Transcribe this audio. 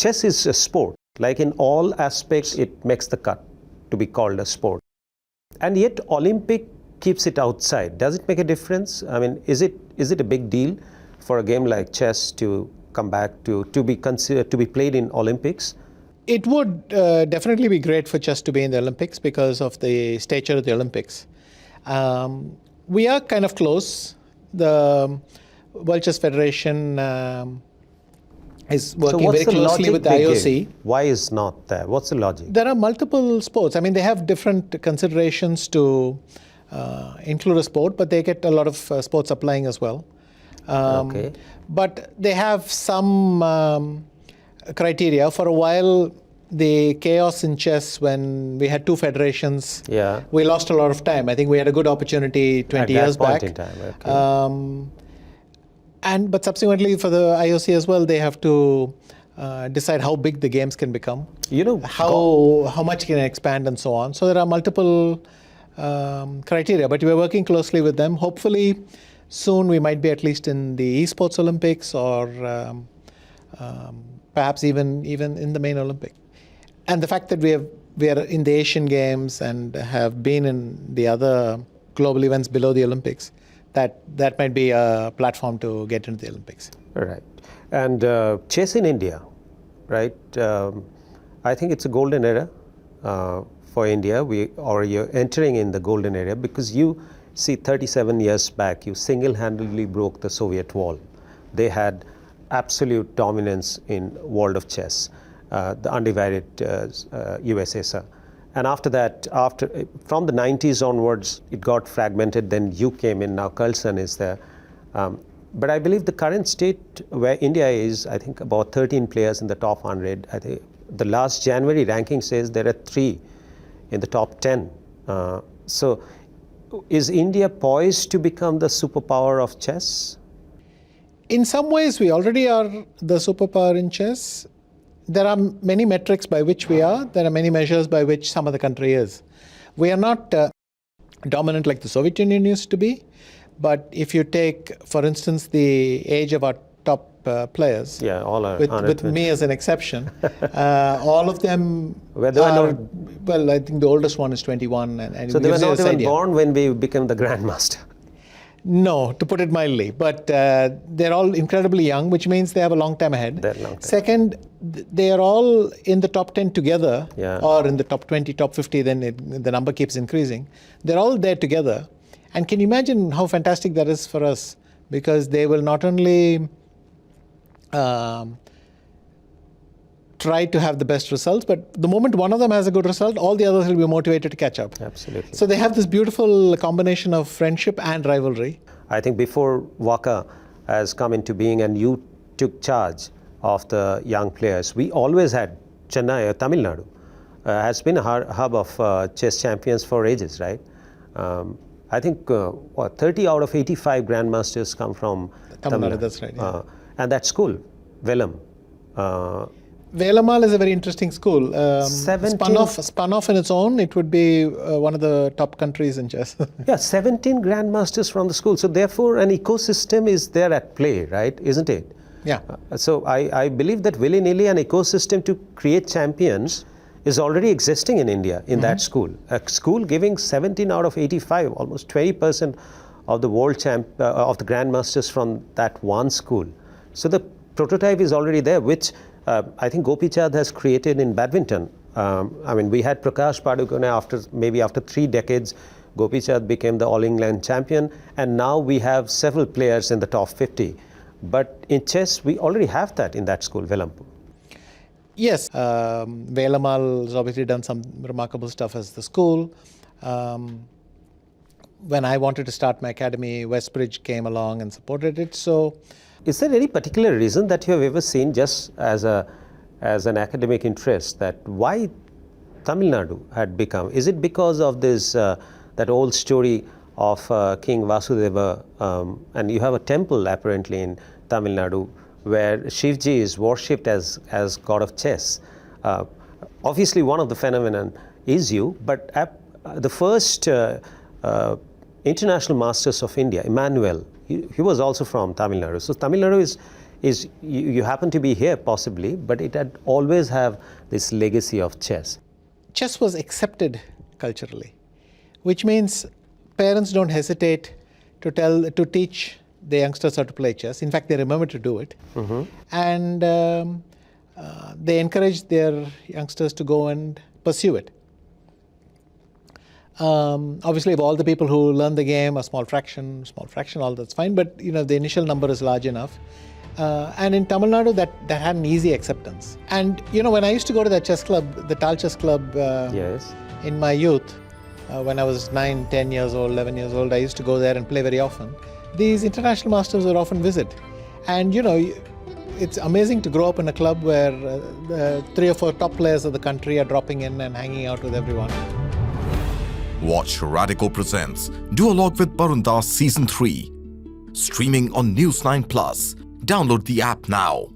chess is a sport. Like in all aspects, it makes the cut to be called a sport. And yet Olympic keeps it outside. Does it make a difference? I mean, is it a big deal for a game like chess to come back to be considered to be played in Olympics? It would definitely be great for chess to be in the Olympics because of the stature of the Olympics. We are kind of close. The World Chess Federation is working very closely with the IOC. Why is not there? What's the logic? There are multiple sports. I mean, they have different considerations to include a sport, but they get a lot of sports applying as well. Okay. But they have some criteria. For a while, the chaos in chess when we had two federations, we lost a lot of time. I think we had a good opportunity 20 years back. At that point in time, okay. But subsequently for the IOC as well, they have to decide how big the games can become, how much can expand and so on. So there are multiple criteria, but we're working closely with them. Hopefully soon we might be at least in the esports Olympics or perhaps even in the main Olympic. And the fact that we are in the Asian Games and have been in the other global events below the Olympics, that might be a platform to get into the Olympics. Right. And chess in India, right? I think it's a golden era for India. You're entering in the golden era because you see 37 years back, you single-handedly broke the Soviet wall. They had absolute dominance in world of chess, the undivided USSR. And after that, from the 90s onwards, it got fragmented. Then you came in. Now Carlsen is there. But I believe the current state where India is, I think about 13 players in the top 100. I think the last January ranking says there are 3 in the top 10. So is India poised to become the superpower of chess? In some ways, we already are the superpower in chess. There are many metrics by which we are. There are many measures by which some other country is. We are not dominant like the Soviet Union used to be. But if you take, for instance, the age of our top players, all are with me as an exception, all of them are, well, I think the oldest one is 21. And so they were not even born when we became the Grandmaster. No, to put it mildly, but they're all incredibly young, which means they have a long time ahead. Second, they are all in the top 10 together, or in the top 20, top 50, then the number keeps increasing. They're all there together. And can you imagine how fantastic that is for us? Because they will not only try to have the best results, but the moment one of them has a good result, all the others will be motivated to catch up. Absolutely. So they have this beautiful combination of friendship and rivalry. I think before WACA has come into being and you took charge of the young players, we always had Chennai, Tamil Nadu, has been a hub of chess champions for ages, right? I think 30 out of 85 grandmasters come from Tamil Nadu. That's right. Yeah. And that school, Velam. Velamal is a very interesting school. Spun off in its own, it would be one of the top countries in chess. 17 grandmasters from the school. So therefore, an ecosystem is there at play, right? Isn't it? Yeah. So I believe that willy-nilly an ecosystem to create champions is already existing in India in that school. A school giving 17 out of 85, almost 20% of the world of the grandmasters from that one school. So the prototype is already there, which I think Gopi Chand has created in badminton. I mean, we had Prakash Padukone after 3 decades. Gopi Chand became the All England champion, and now we have several players in the top 50. But in chess, we already have that in that school, Velampur. Yes, Velamal has obviously done some remarkable stuff as the school. When I wanted to start my academy, Westbridge came along and supported it. So, is there any particular reason that you have ever seen, just as an academic interest, that why Tamil Nadu had become? Is it because of this that old story of King Vasudeva, and you have a temple apparently in Tamil Nadu where Shivji is worshipped as god of chess. Obviously, one of the phenomenon is you, but the first international masters of India, Emmanuel, he was also from Tamil Nadu. So Tamil Nadu is you happen to be here possibly, but it had always have this legacy of chess. Chess was accepted culturally, which means parents don't hesitate to teach the youngsters how to play chess. In fact, they remember to do it. And they encourage their youngsters to go and pursue it. Obviously, of all the people who learn the game, a small fraction, all that's fine. But the initial number is large enough. And in Tamil Nadu, that had an easy acceptance. And when I used to go to that chess club, the Tal Chess Club, Yes. in my youth, when I was 9, 10 years old, 11 years old, I used to go there and play very often. These international masters would often visit. And it's amazing to grow up in a club where the 3 or 4 top players of the country are dropping in and hanging out with everyone. Watch Radico presents Duologue with Barun Season 3. Streaming on News 9 Plus. Download the app now.